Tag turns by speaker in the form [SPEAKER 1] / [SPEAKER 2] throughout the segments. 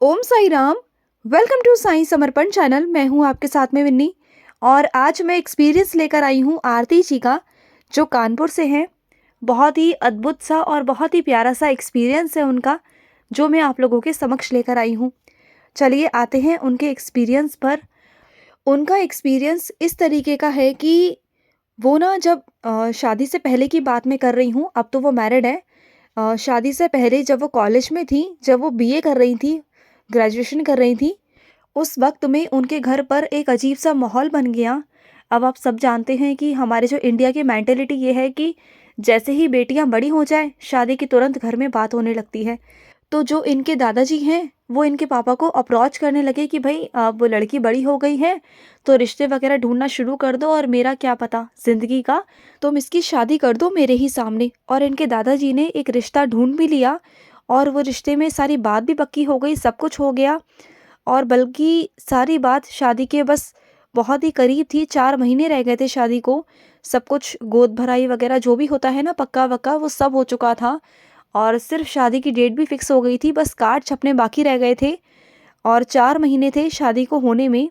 [SPEAKER 1] Om Sai Ram. Welcome to Sai Samarpan channel. मैं हूं आपके साथ में विन्नी और आज मैं एक्सपीरियंस लेकर आई हूं आरती जी का, जो कानपुर से हैं। बहुत ही अद्भुत सा और बहुत ही प्यारा सा एक्सपीरियंस है उनका, जो मैं आप लोगों के समक्ष लेकर आई हूं। चलिए आते हैं उनके एक्सपीरियंस पर। उनका एक्सपीरियंस इस तरीके का है कि वो ना जब शादी से पहले की बात मैं कर रही हूँ, अब तो वो मैरिड है। शादी से पहले जब वो कॉलेज में थी, जब वो बीए कर रही थी, ग्रेजुएशन कर रही थी, उस वक्त में उनके घर पर एक अजीब सा माहौल बन गया। अब आप सब जानते हैं कि हमारे जो इंडिया की मेंटेलिटी ये है कि जैसे ही बेटियां बड़ी हो जाए, शादी की तुरंत घर में बात होने लगती है। तो जो इनके दादाजी हैं, वो इनके पापा को अप्रोच करने लगे कि भाई अब वो लड़की बड़ी हो गई है, तो रिश्ते वगैरह ढूंढना शुरू कर दो, और मेरा क्या पता ज़िंदगी का, तुम इसकी शादी कर दो मेरे ही सामने। और इनके दादाजी ने एक रिश्ता ढूंढ भी लिया, और वो रिश्ते में सारी बात भी पक्की हो गई, सब कुछ हो गया। और बल्कि सारी बात शादी के बस बहुत ही करीब थी, 4 महीने रह गए थे शादी को। सब कुछ गोद भराई वगैरह जो भी होता है ना, पक्का वक्का, वो सब हो चुका था। और सिर्फ शादी की डेट भी फिक्स हो गई थी, बस कार्ड छपने बाकी रह गए थे। और 4 महीने थे शादी को होने में।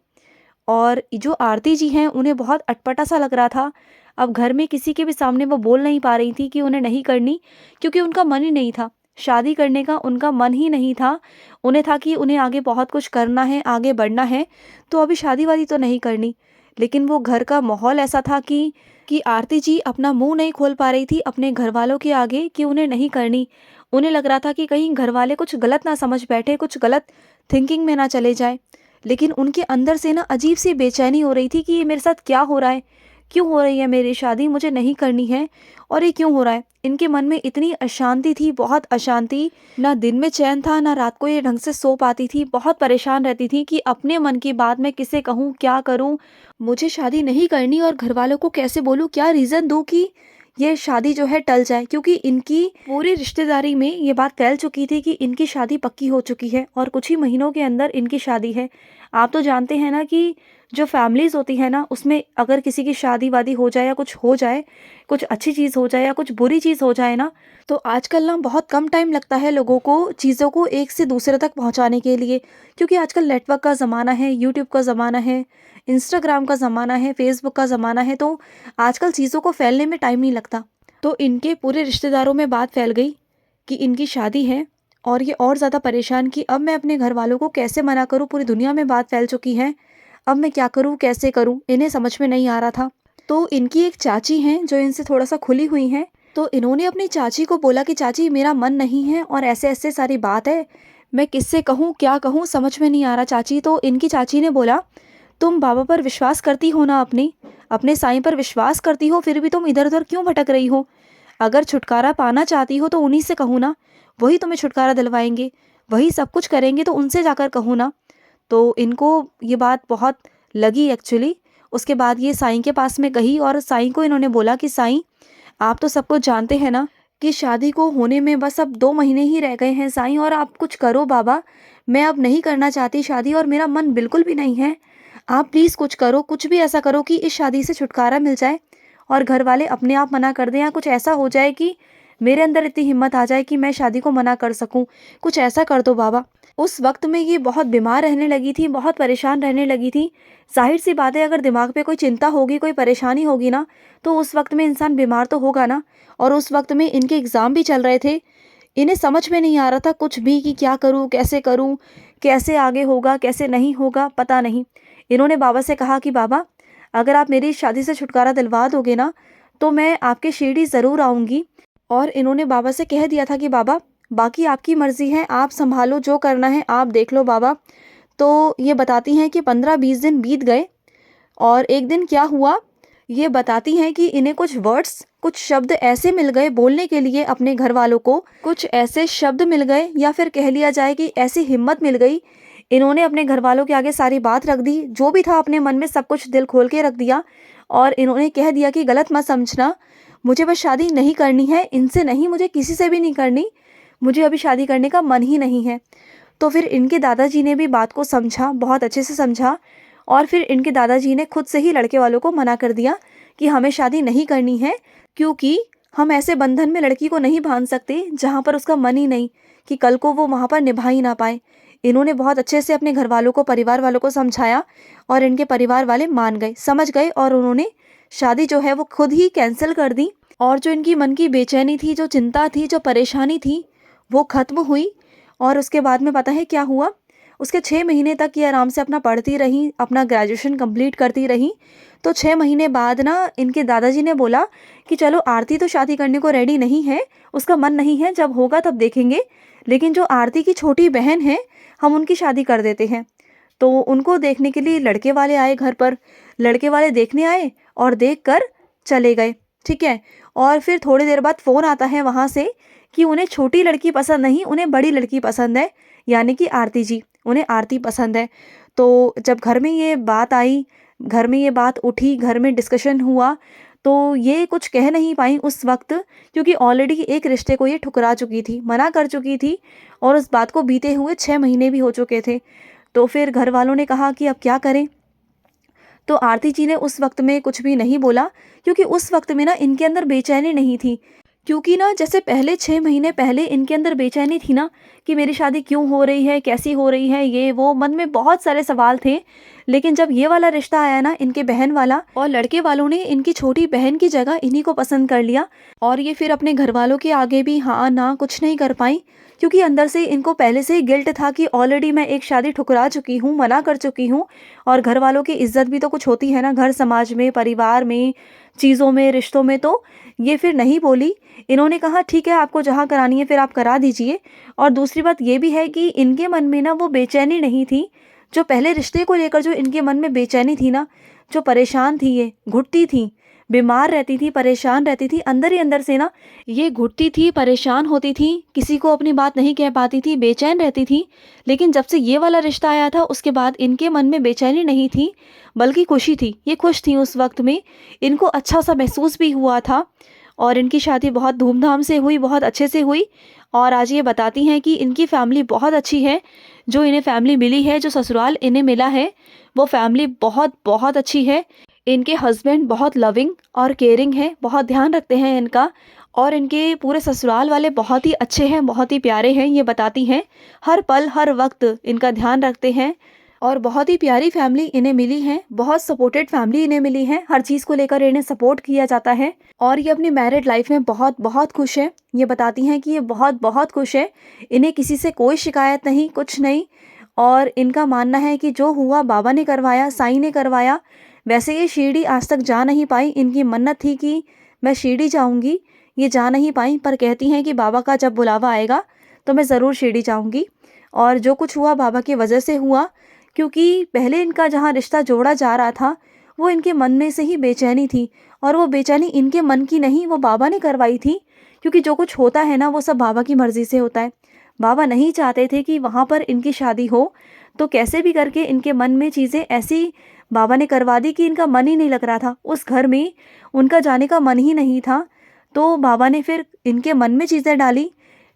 [SPEAKER 1] और जो आरती जी हैं, उन्हें बहुत अटपटा सा लग रहा था। अब घर में किसी के भी सामने वो बोल नहीं पा रही थी कि उन्हें नहीं करनी, क्योंकि उनका मन ही नहीं था शादी करने का, उनका मन ही नहीं था। उन्हें था कि उन्हें आगे बहुत कुछ करना है, आगे बढ़ना है, तो अभी शादी वादी तो नहीं करनी। लेकिन वो घर का माहौल ऐसा था कि आरती जी अपना मुंह नहीं खोल पा रही थी अपने घर वालों के आगे कि उन्हें नहीं करनी। उन्हें लग रहा था कि कहीं घर वाले कुछ गलत ना समझ बैठे, कुछ गलत थिंकिंग में ना चले जाए। लेकिन उनके अंदर से ना अजीब सी बेचैनी हो रही थी कि ये मेरे साथ क्या हो रहा है, क्यों हो रही है मेरी शादी, मुझे नहीं करनी है, और ये क्यों हो रहा है। इनके मन में इतनी अशांति थी, बहुत अशांति। ना दिन में चैन था, ना रात को ये ढंग से सो पाती थी। बहुत परेशान रहती थी कि अपने मन की बात मैं किसे कहूँ, क्या करूँ, मुझे शादी नहीं करनी, और घर वालों को कैसे बोलूँ, क्या रीज़न दूँ कि ये शादी जो है टल जाए। क्योंकि इनकी पूरी रिश्तेदारी में ये बात फैल चुकी थी कि इनकी शादी पक्की हो चुकी है और कुछ ही महीनों के अंदर इनकी शादी है। आप तो जानते हैं ना कि जो फैमिलीज़ होती है ना, उसमें अगर किसी की शादी वादी हो जाए या कुछ हो जाए, कुछ अच्छी चीज़ हो जाए या कुछ बुरी चीज़ हो जाए ना, तो आजकल ना बहुत कम टाइम लगता है लोगों को चीज़ों को एक से दूसरे तक पहुंचाने के लिए। क्योंकि आजकल नेटवर्क का ज़माना है, यूट्यूब का ज़माना है, इंस्टाग्राम का ज़माना है, फेसबुक का ज़माना है, तो आजकल चीज़ों को फैलने में टाइम नहीं लगता। तो इनके पूरे रिश्तेदारों में बात फैल गई कि इनकी शादी है। और ये और ज़्यादा परेशान कि अब मैं अपने घर वालों को कैसे मना करूँ, पूरी दुनिया में बात फैल चुकी है, अब मैं क्या करूँ, कैसे करूँ, इन्हें समझ में नहीं आ रहा था। तो इनकी एक चाची हैं जो इनसे थोड़ा सा खुली हुई हैं, तो इन्होंने अपनी चाची को बोला कि चाची मेरा मन नहीं है और ऐसे ऐसे सारी बात है, मैं किससे कहूँ, क्या कहूँ, समझ में नहीं आ रहा चाची। तो इनकी चाची ने बोला, तुम बाबा पर विश्वास करती हो ना, अपने साईं पर विश्वास करती हो, फिर भी तुम इधर उधर क्यों भटक रही हो। अगर छुटकारा पाना चाहती हो तो उन्हीं से कहो ना, वही तुम्हें छुटकारा दिलवाएंगे, वही सब कुछ करेंगे, तो उनसे जाकर कहो ना। तो इनको ये बात बहुत लगी एक्चुअली। उसके बाद ये साईं के पास में गई और साईं को इन्होंने बोला कि साईं, आप तो सब कुछ जानते हैं ना कि शादी को होने में बस अब 2 महीने ही रह गए हैं साईं, और आप कुछ करो बाबा, मैं अब नहीं करना चाहती शादी और मेरा मन बिल्कुल भी नहीं है। आप प्लीज़ कुछ करो, कुछ भी ऐसा करो कि इस शादी से छुटकारा मिल जाए और घर वाले अपने आप मना कर दें, या कुछ ऐसा हो जाए कि मेरे अंदर इतनी हिम्मत आ जाए कि मैं शादी को मना कर सकूं। कुछ ऐसा कर दो बाबा। उस वक्त में ये बहुत बीमार रहने लगी थी, बहुत परेशान रहने लगी थी। जाहिर सी बात है, अगर दिमाग पे कोई चिंता होगी, कोई परेशानी होगी ना, तो उस वक्त में इंसान बीमार तो होगा ना। और उस वक्त में इनके एग्ज़ाम भी चल रहे थे। इन्हें समझ में नहीं आ रहा था कुछ भी कि क्या करूं, कैसे करूं, कैसे आगे होगा, कैसे नहीं होगा, पता नहीं। इन्होंने बाबा से कहा कि बाबा, अगर आप मेरी शादी से छुटकारा दिलवा दोगे ना, तो मैं आपके शिरडी ज़रूर आऊँगी। और इन्होंने बाबा से कह दिया था कि बाबा, बाकी आपकी मर्ज़ी है, आप संभालो, जो करना है आप देख लो बाबा। तो ये बताती हैं कि 15-20 दिन बीत गए, और एक दिन क्या हुआ, ये बताती हैं कि इन्हें कुछ वर्ड्स, कुछ शब्द ऐसे मिल गए बोलने के लिए अपने घर वालों को, कुछ ऐसे शब्द मिल गए, या फिर कह लिया जाए कि ऐसी हिम्मत मिल गई। इन्होंने अपने घर वालों के आगे सारी बात रख दी, जो भी था अपने मन में सब कुछ दिल खोल के रख दिया। और इन्होंने कह दिया कि गलत मत समझना, मुझे बस शादी नहीं करनी है, इनसे नहीं, मुझे किसी से भी नहीं करनी, मुझे अभी शादी करने का मन ही नहीं है। तो फिर इनके दादाजी ने भी बात को समझा, बहुत अच्छे से समझा। और फिर इनके दादाजी ने खुद से ही लड़के वालों को मना कर दिया कि हमें शादी नहीं करनी है, क्योंकि हम ऐसे बंधन में लड़की को नहीं बांध सकते जहाँ पर उसका मन ही नहीं, कि कल को वो वहाँ पर निभा ही ना पाए। इन्होंने बहुत अच्छे से अपने घर वालों को, परिवार वालों को समझाया और इनके परिवार वाले मान गए, समझ गए और उन्होंने शादी जो है वो खुद ही कैंसिल कर दी। और जो इनकी मन की बेचैनी थी, जो चिंता थी, जो परेशानी थी, वो खत्म हुई। और उसके बाद में पता है क्या हुआ? उसके 6 महीने तक ये आराम से अपना पढ़ती रहीं, अपना ग्रेजुएशन कंप्लीट करती रहीं। तो 6 महीने बाद ना इनके दादाजी ने बोला कि चलो आरती तो शादी करने को रेडी नहीं है, उसका मन नहीं है, जब होगा तब देखेंगे, लेकिन जो आरती की छोटी बहन है हम उनकी शादी कर देते हैं। तो उनको देखने के लिए लड़के वाले आए घर पर, लड़के वाले देखने आए और देख कर चले गए, ठीक है। और फिर थोड़ी देर बाद फ़ोन आता है वहाँ से कि उन्हें छोटी लड़की पसंद नहीं, उन्हें बड़ी लड़की पसंद है, यानी कि आरती जी, उन्हें आरती पसंद है। तो जब घर में ये बात आई, घर में ये बात उठी, घर में डिस्कशन हुआ, तो ये कुछ कह नहीं पाई उस वक्त, क्योंकि ऑलरेडी एक रिश्ते को ये ठुकरा चुकी थी, मना कर चुकी थी और उस बात को बीते हुए 6 महीने भी हो चुके थे। तो फिर घर वालों ने कहा कि अब क्या करें। तो आरती जी ने उस वक्त में कुछ भी नहीं बोला, क्योंकि उस वक्त में ना इनके अंदर बेचैनी नहीं थी। क्योंकि ना जैसे पहले 6 महीने पहले इनके अंदर बेचैनी थी ना कि मेरी शादी क्यों हो रही है, कैसी हो रही है, ये वो, मन में बहुत सारे सवाल थे। लेकिन जब ये वाला रिश्ता आया ना, इनके बहन वाला, और लड़के वालों ने इनकी छोटी बहन की जगह इन्हीं को पसंद कर लिया। और ये फिर अपने घर वालों के आगे भी हाँ ना कुछ नहीं कर पाई, क्योंकि अंदर से इनको पहले से ही गिल्ट था कि ऑलरेडी मैं एक शादी ठुकरा चुकी हूँ, मना कर चुकी हूँ। और घर वालों की इज्जत भी तो कुछ होती है ना, घर समाज में, परिवार में, चीज़ों में, रिश्तों में। तो ये फिर नहीं बोली। इन्होंने कहा ठीक है, आपको जहाँ करानी है फिर आप करा दीजिए। और दूसरी बात ये भी है कि इनके मन में ना वो बेचैनी नहीं थी, जो पहले रिश्ते को लेकर जो इनके मन में बेचैनी थी ना, जो परेशान थी, ये घुटती थी, बीमार रहती थी, परेशान रहती थी, अंदर ही अंदर से ना ये घुटती थी, परेशान होती थी, किसी को अपनी बात नहीं कह पाती थी, बेचैन रहती थी। लेकिन जब से ये वाला रिश्ता आया था उसके बाद इनके मन में बेचैनी नहीं थी, बल्कि खुशी थी। ये खुश थी उस वक्त में, इनको अच्छा सा महसूस भी हुआ था। और इनकी शादी बहुत धूमधाम से हुई, बहुत अच्छे से हुई। और आज ये बताती हैं कि इनकी फैमिली बहुत अच्छी है, जो इन्हें फैमिली मिली है, जो ससुराल इन्हें मिला है, वो फैमिली बहुत बहुत अच्छी है। इनके हस्बैंड बहुत लविंग और केयरिंग है, बहुत ध्यान रखते हैं इनका। और इनके पूरे ससुराल वाले बहुत ही अच्छे हैं, बहुत ही प्यारे हैं, ये बताती हैं। हर पल हर वक्त इनका ध्यान रखते हैं और बहुत ही प्यारी फैमिली इन्हें मिली है, बहुत सपोर्टेड फैमिली इन्हें मिली है, हर चीज़ को लेकर इन्हें सपोर्ट किया जाता है। और ये अपनी मैरिड लाइफ में बहुत बहुत खुश है। ये बताती हैं कि ये बहुत बहुत खुश है, इन्हें किसी से कोई शिकायत नहीं, कुछ नहीं। और इनका मानना है कि जो हुआ बाबा ने करवाया, साईं ने करवाया। वैसे ये शिरडी आज तक जा नहीं पाई, इनकी मन्नत थी कि मैं शिरडी जाऊंगी, ये जा नहीं पाई, पर कहती हैं कि बाबा का जब बुलावा आएगा तो मैं ज़रूर शिरडी जाऊंगी। और जो कुछ हुआ बाबा की वजह से हुआ, क्योंकि पहले इनका जहाँ रिश्ता जोड़ा जा रहा था वो इनके मन में से ही बेचैनी थी, और वो बेचैनी इनके मन की नहीं, वो बाबा ने करवाई थी। क्योंकि जो कुछ होता है ना वो सब बाबा की मर्ज़ी से होता है। बाबा नहीं चाहते थे कि वहाँ पर इनकी शादी हो, तो कैसे भी करके इनके मन में चीज़ें ऐसी बाबा ने करवा दी कि इनका मन ही नहीं लग रहा था, उस घर में उनका जाने का मन ही नहीं था। तो बाबा ने फिर इनके मन में चीज़ें डाली,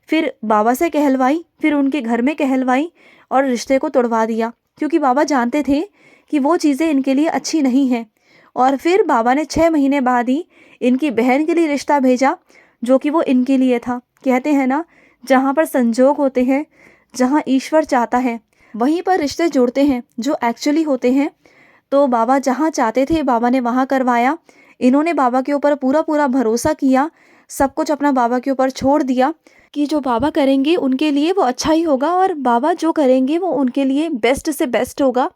[SPEAKER 1] फिर बाबा से कहलवाई, फिर उनके घर में कहलवाई और रिश्ते को तोड़वा दिया, क्योंकि बाबा जानते थे कि वो चीज़ें इनके लिए अच्छी नहीं हैं। और फिर बाबा ने 6 महीने बाद ही इनकी बहन के लिए रिश्ता भेजा, जो कि वो इनके लिए था। कहते हैं ना, जहाँ पर संजोग होते हैं, जहाँ ईश्वर चाहता है वहीं पर रिश्ते जुड़ते हैं जो एक्चुअली होते हैं। तो बाबा जहाँ चाहते थे बाबा ने वहाँ करवाया। इन्होंने बाबा के ऊपर पूरा पूरा भरोसा किया, सब कुछ अपना बाबा के ऊपर छोड़ दिया कि जो बाबा करेंगे उनके लिए वो अच्छा ही होगा, और बाबा जो करेंगे वो उनके लिए बेस्ट से बेस्ट होगा।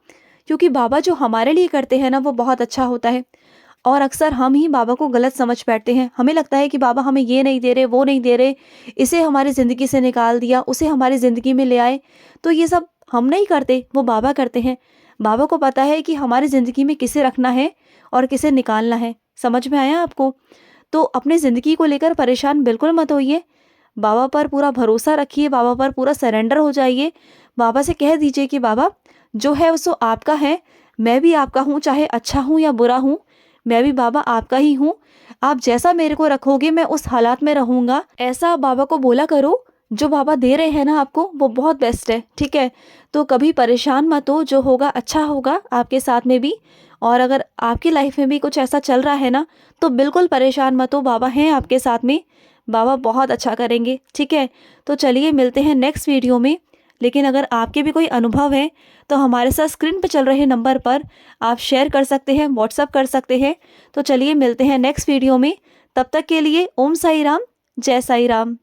[SPEAKER 1] क्योंकि बाबा जो हमारे लिए करते हैं ना वो बहुत अच्छा होता है। और अक्सर हम ही बाबा को गलत समझ बैठते हैं। हमें लगता है कि बाबा हमें ये नहीं दे रहे, वो नहीं दे रहे, इसे हमारी ज़िंदगी से निकाल दिया, उसे हमारी ज़िंदगी में ले आए। तो ये सब हम नहीं करते, वो बाबा करते हैं। बाबा को पता है कि हमारी ज़िंदगी में किसे रखना है और किसे निकालना है। समझ में आया आपको? तो अपनी ज़िंदगी को लेकर परेशान बिल्कुल मत होइए, बाबा पर पूरा भरोसा रखिए, बाबा पर पूरा सरेंडर हो जाइए। बाबा से कह दीजिए कि बाबा जो है वो आपका है, मैं भी आपका हूँ, चाहे अच्छा हूँ या बुरा हूँ, मैं भी बाबा आपका ही हूँ। आप जैसा मेरे को रखोगे मैं उस हालात में रहूँगा, ऐसा बाबा को बोला करो। जो बाबा दे रहे हैं ना आपको वो बहुत बेस्ट है, ठीक है? तो कभी परेशान मत हो, जो होगा अच्छा होगा आपके साथ में भी। और अगर आपकी लाइफ में भी कुछ ऐसा चल रहा है ना तो बिल्कुल परेशान मत हो, बाबा हैं आपके साथ में, बाबा बहुत अच्छा करेंगे, ठीक है? तो चलिए मिलते हैं नेक्स्ट वीडियो में। लेकिन अगर आपके भी कोई अनुभव है तो हमारे साथ स्क्रीन पर चल रहे नंबर पर आप शेयर कर सकते हैं, व्हाट्सअप कर सकते हैं। तो चलिए मिलते हैं नेक्स्ट वीडियो में। तब तक के लिए ओम साई राम, जय साई राम।